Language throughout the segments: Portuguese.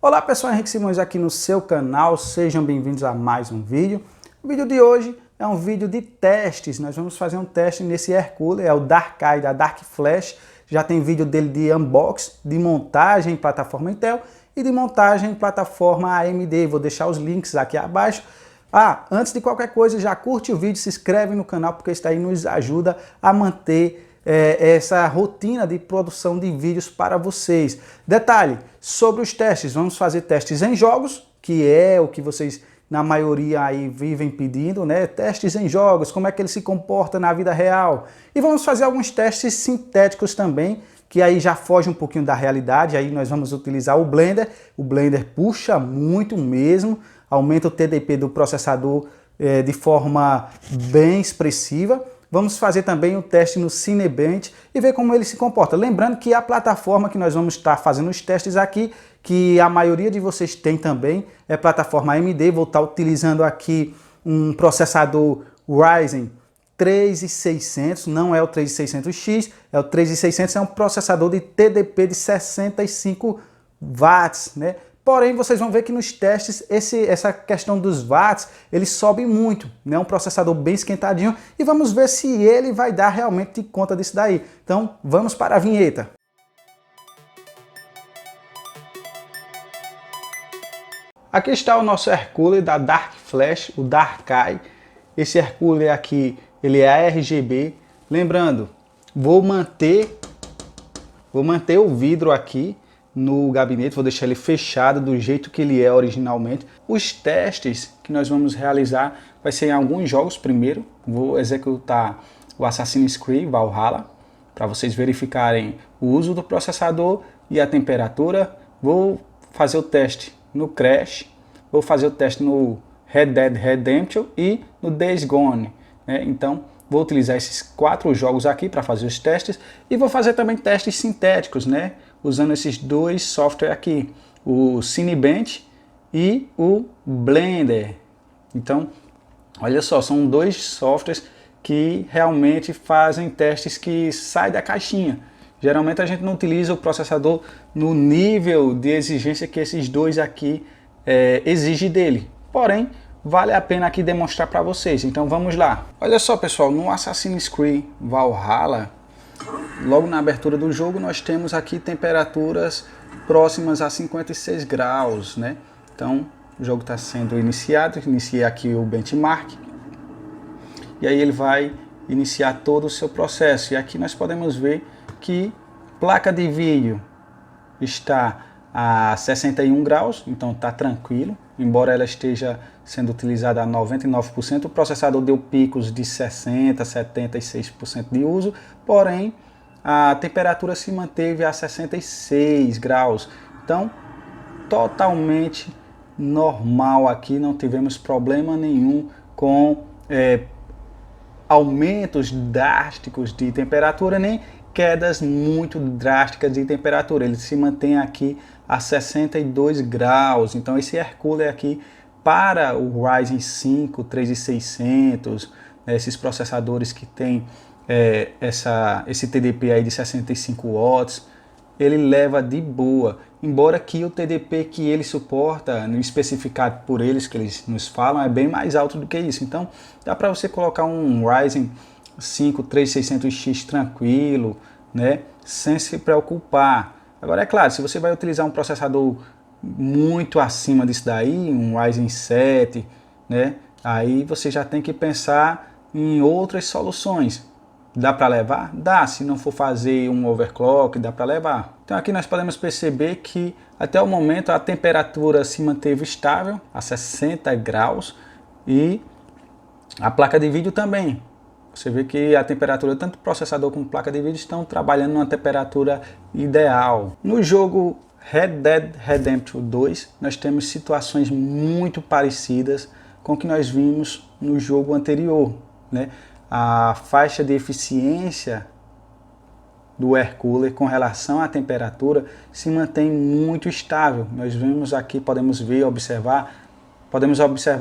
Olá pessoal, Henrique Simões aqui no seu canal, sejam bem-vindos a mais um vídeo. O vídeo de hoje é um vídeo de testes, nós vamos fazer um teste nesse Hercule, é o Dark-Eye da Dark Flash. Já tem vídeo dele de unboxing, de montagem em plataforma Intel e de montagem em plataforma AMD, vou deixar os links aqui abaixo. Antes de qualquer coisa, já curte o vídeo, se inscreve no canal, porque isso aí nos ajuda a manter essa rotina de produção de vídeos para vocês. Detalhe, sobre os testes, vamos fazer testes em jogos, que é o que vocês na maioria aí vivem pedindo, né? Testes em jogos, como é que ele se comporta na vida real. E vamos fazer alguns testes sintéticos também, que aí já foge um pouquinho da realidade, aí nós vamos utilizar o Blender. O Blender puxa muito mesmo, aumenta o TDP do processador de forma bem expressiva. Vamos fazer também um teste no Cinebench e ver como ele se comporta. Lembrando que a plataforma que nós vamos estar fazendo os testes aqui, que a maioria de vocês tem também, é a plataforma AMD. Vou estar utilizando aqui um processador Ryzen 3600, não é o 3600X, é o 3600, é um processador de TDP de 65 watts, né? Porém, vocês vão ver que nos testes, essa questão dos watts, ele sobe muito, né? Um processador bem esquentadinho, e vamos ver se ele vai dar realmente conta disso daí. Então, vamos para a vinheta. Aqui está o nosso Hercule da Dark Flash, o Dark-Eye. Esse Hercule aqui, ele é RGB. Lembrando, vou manter o vidro aqui no gabinete, vou deixar ele fechado do jeito que ele é originalmente. Os testes que nós vamos realizar vai ser em alguns jogos primeiro. Vou executar o Assassin's Creed Valhalla para vocês verificarem o uso do processador e a temperatura. Vou fazer o teste no Crash, vou fazer o teste no Red Dead Redemption e no Days Gone, né? Então vou utilizar esses 4 jogos aqui para fazer os testes e vou fazer também testes sintéticos, né? Usando esses dois softwares aqui, o Cinebench e o Blender. Então, olha só, são dois softwares que realmente fazem testes que saem da caixinha. Geralmente a gente não utiliza o processador no nível de exigência que esses dois aqui exigem dele. Porém, vale a pena aqui demonstrar para vocês. Então vamos lá. Olha só pessoal, no Assassin's Creed Valhalla, logo na abertura do jogo, nós temos aqui temperaturas próximas a 56 graus, né? Então, o jogo está sendo iniciado, inicia aqui o benchmark, e aí ele vai iniciar todo o seu processo. E aqui nós podemos ver que a placa de vídeo está a 61 graus, então está tranquilo, embora ela esteja sendo utilizada a 99%, o processador deu picos de 60%, 76% de uso, porém a temperatura se manteve a 66 graus, então totalmente normal aqui, não tivemos problema nenhum com aumentos drásticos de temperatura, nem quedas muito drásticas de temperatura. Ele se mantém aqui a 62 graus, então esse Hercule aqui para o Ryzen 5 3600, esses processadores que tem esse TDP aí de 65 watts, ele leva de boa, embora que o TDP que ele suporta, especificado por eles, que eles nos falam, é bem mais alto do que isso. Então dá para você colocar um Ryzen 5 3600X tranquilo, né, sem se preocupar. Agora é claro, se você vai utilizar um processador muito acima disso daí, um Ryzen 7, né, aí você já tem que pensar em outras soluções. Dá para levar? Dá, se não for fazer um overclock, dá para levar. Então aqui nós podemos perceber que até o momento a temperatura se manteve estável a 60 graus e a placa de vídeo também. Você vê que a temperatura, tanto processador como placa de vídeo, estão trabalhando numa temperatura ideal. No jogo Red Dead Redemption 2, nós temos situações muito parecidas com o que nós vimos no jogo anterior, né? A faixa de eficiência do Hercule com relação à temperatura se mantém muito estável. Nós vemos aqui, podemos observar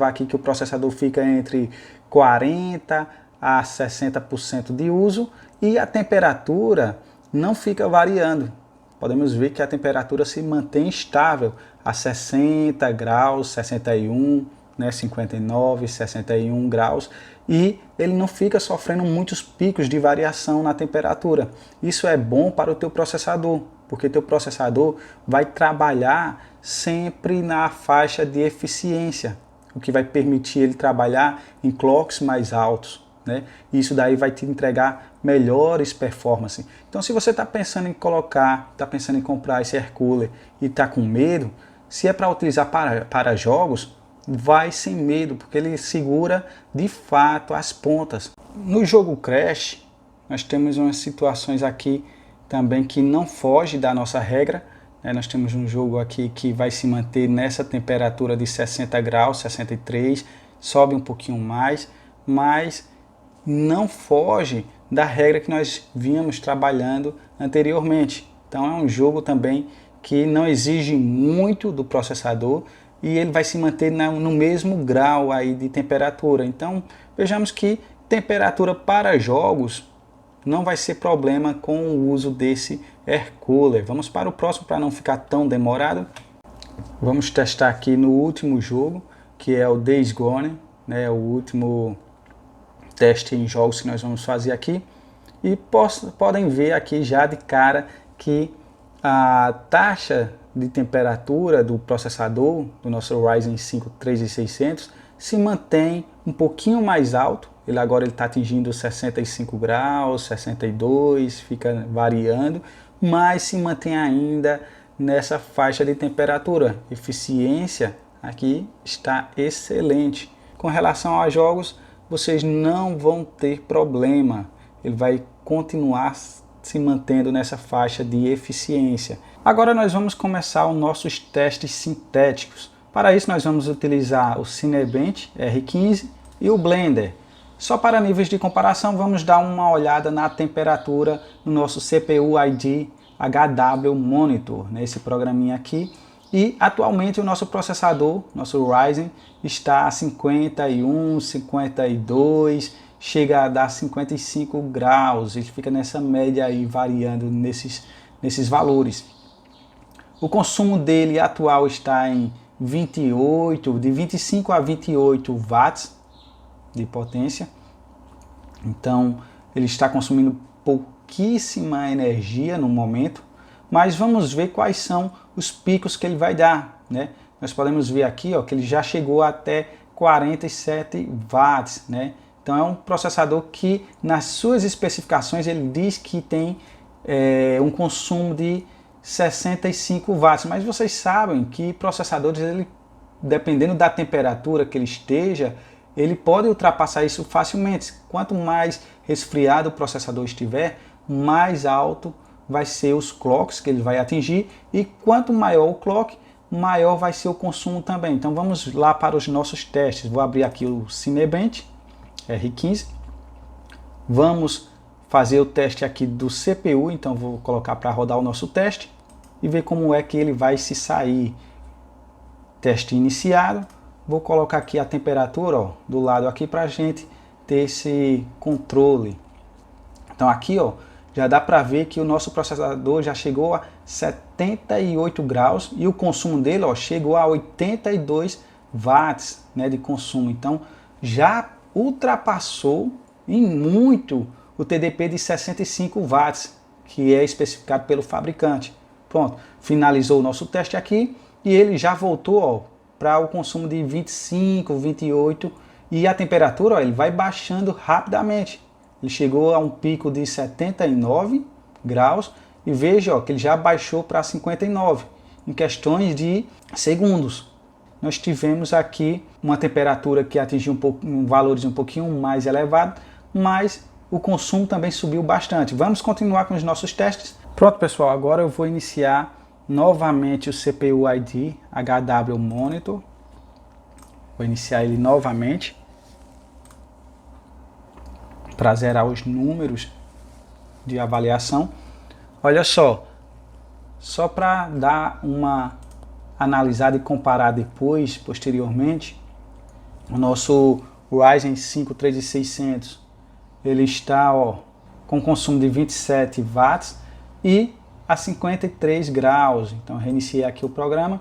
aqui que o processador fica entre 40 a 60% de uso e a temperatura não fica variando. Podemos ver que a temperatura se mantém estável a 60 graus, 61, né, 59, 61 graus, e ele não fica sofrendo muitos picos de variação na temperatura. Isso é bom para o teu processador, porque teu processador vai trabalhar sempre na faixa de eficiência, o que vai permitir ele trabalhar em clocks mais altos, né? Isso daí vai te entregar melhores performances. Então, se você está pensando em colocar, está pensando em comprar esse air cooler e está com medo, se é para utilizar para jogos, vai sem medo, porque ele segura de fato as pontas. No jogo Crash, nós temos umas situações aqui também que não foge da nossa regra, né? Nós temos um jogo aqui que vai se manter nessa temperatura de 60 graus, 63, sobe um pouquinho mais, mas não foge da regra que nós vínhamos trabalhando anteriormente. Então é um jogo também que não exige muito do processador e ele vai se manter no mesmo grau aí de temperatura. Então vejamos que temperatura para jogos não vai ser problema com o uso desse air cooler. Vamos para o próximo para não ficar tão demorado. Vamos testar aqui no último jogo, que é o Days Gone, né, o último teste em jogos que nós vamos fazer aqui. E podem ver aqui já de cara que a taxa de temperatura do processador do nosso Ryzen 5 3600 se mantém um pouquinho mais alto. Ele agora está atingindo 65 graus, 62, fica variando, mas se mantém ainda nessa faixa de temperatura. Eficiência aqui está excelente. Com relação a jogos, vocês não vão ter problema. Ele vai continuar se mantendo nessa faixa de eficiência. Agora nós vamos começar os nossos testes sintéticos. Para isso nós vamos utilizar o Cinebench R15 e o Blender. Só para níveis de comparação, vamos dar uma olhada na temperatura no nosso CPU ID HW Monitor, nesse programinha aqui. E atualmente o nosso processador, nosso Ryzen, está a 51, 52, chega a dar 55 graus. Ele fica nessa média aí, variando nesses valores. O consumo dele atual está em de 25 a 28 watts de potência. Então ele está consumindo pouquíssima energia no momento, mas vamos ver quais são os picos que ele vai dar, né? Nós podemos ver aqui, ó, que ele já chegou até 47 watts, né? Então é um processador que nas suas especificações ele diz que tem um consumo de 65 watts, mas vocês sabem que processadores, ele, dependendo da temperatura que ele esteja, ele pode ultrapassar isso facilmente. Quanto mais resfriado o processador estiver, mais alto vai ser os clocks que ele vai atingir, e quanto maior o clock, maior vai ser o consumo também. Então vamos lá para os nossos testes. Vou abrir aqui o Cinebench R15. Vamos fazer o teste aqui do CPU, então vou colocar para rodar o nosso teste e ver como é que ele vai se sair. Teste iniciado. Vou colocar aqui a temperatura, ó, do lado aqui para a gente ter esse controle. Então aqui, ó, já dá para ver que o nosso processador já chegou a 78 graus e o consumo dele, ó, chegou a 82 watts, né, de consumo. Então já ultrapassou em muito o TDP de 65 watts, que é especificado pelo fabricante. Pronto, finalizou o nosso teste aqui e ele já voltou para o consumo de 25, 28, e a temperatura, ó, ele vai baixando rapidamente. Ele chegou a um pico de 79 graus e veja, ó, que ele já baixou para 59 em questões de segundos. Nós tivemos aqui uma temperatura que atingiu valores um pouquinho mais elevados, mas o consumo também subiu bastante. Vamos continuar com os nossos testes. Pronto, pessoal, agora eu vou iniciar novamente o CPU ID HW Monitor. Vou iniciar ele novamente para zerar os números de avaliação. Olha só para dar uma analisada e comparar depois, posteriormente, o nosso Ryzen 5 3600, ele está, ó, com consumo de 27 watts e a 53 graus. Então reiniciei aqui o programa.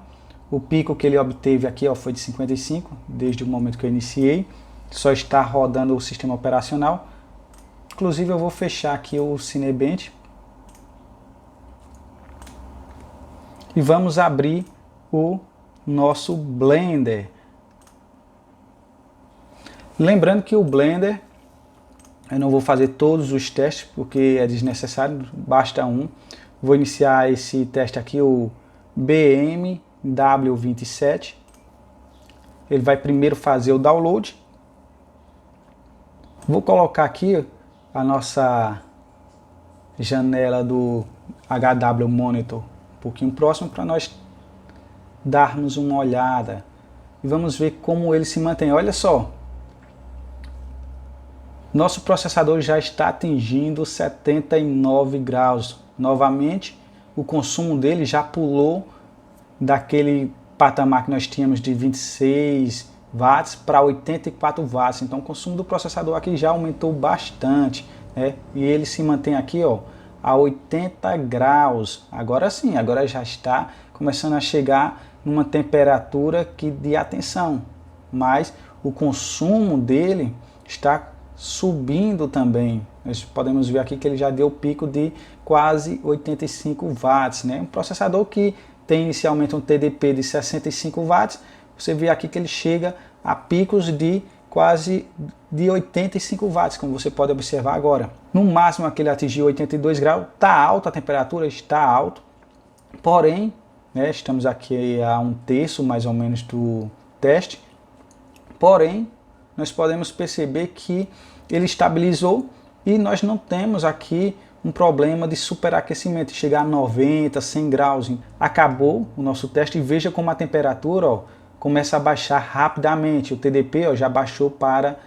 O pico que ele obteve aqui, ó, foi de 55, desde o momento que eu iniciei. Só está rodando o sistema operacional. Inclusive eu vou fechar aqui o Cinebench. E vamos abrir o nosso Blender. Lembrando que o Blender, eu não vou fazer todos os testes, porque é desnecessário, basta um. Vou iniciar esse teste aqui, o BMW27. Ele vai primeiro fazer o download. Vou colocar aqui a nossa janela do HW Monitor um pouquinho próximo para nós darmos uma olhada. E vamos ver como ele se mantém. Olha só. Nosso processador já está atingindo 79 graus. Novamente, o consumo dele já pulou daquele patamar que nós tínhamos de 26 watts para 84 watts. Então o consumo do processador aqui já aumentou bastante, né? E ele se mantém aqui, ó, a 80 graus. Agora sim, agora já está começando a chegar numa temperatura que de atenção. Mas o consumo dele está subindo também. Nós podemos ver aqui que ele já deu pico de quase 85 watts, né? Um processador que tem inicialmente um TDP de 65 watts, você vê aqui que ele chega a picos de quase de 85 watts, como você pode observar agora. No máximo aqui ele atingiu 82 graus, está alta a temperatura, está alto, porém, né, estamos aqui a 1/3 mais ou menos do teste, porém, nós podemos perceber que ele estabilizou e nós não temos aqui um problema de superaquecimento, chegar a 90, 100 graus. Acabou o nosso teste e veja como a temperatura, ó, começa a baixar rapidamente. O TDP, ó, já baixou para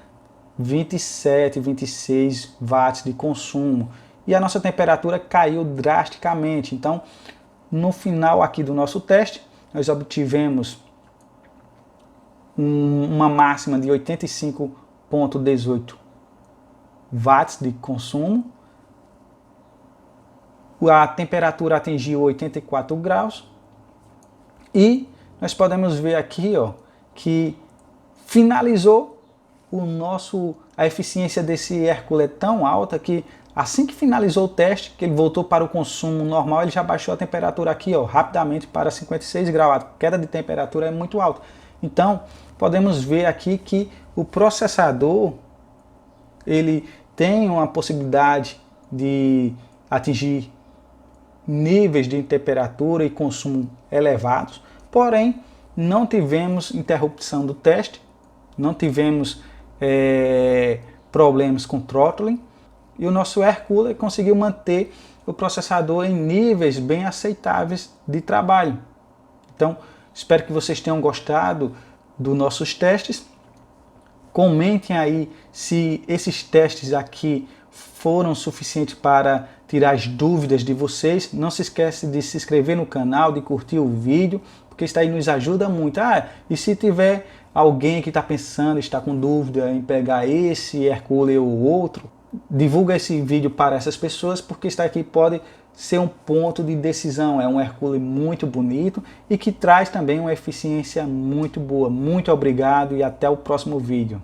27, 26 watts de consumo. E a nossa temperatura caiu drasticamente. Então, no final aqui do nosso teste, nós obtivemos uma máxima de 85,18 watts de consumo. A temperatura atingiu 84 graus. E nós podemos ver aqui, ó, que finalizou a eficiência desse Hercule é tão alta que assim que finalizou o teste, que ele voltou para o consumo normal, ele já baixou a temperatura aqui, ó, rapidamente para 56 graus. A queda de temperatura é muito alta. Então, podemos ver aqui que o processador ele tem uma possibilidade de atingir níveis de temperatura e consumo elevados, porém não tivemos interrupção do teste, não tivemos problemas com throttling e o nosso Hercule conseguiu manter o processador em níveis bem aceitáveis de trabalho. Então, espero que vocês tenham gostado dos nossos testes. Comentem aí se esses testes aqui foram suficientes para tirar as dúvidas de vocês. Não se esqueça de se inscrever no canal, de curtir o vídeo, porque isso aí nos ajuda muito. E se tiver alguém que está pensando, está com dúvida em pegar esse Hercule ou outro, divulga esse vídeo para essas pessoas, porque isso aqui pode ser um ponto de decisão. É um Hercule muito bonito e que traz também uma eficiência muito boa. Muito obrigado e até o próximo vídeo.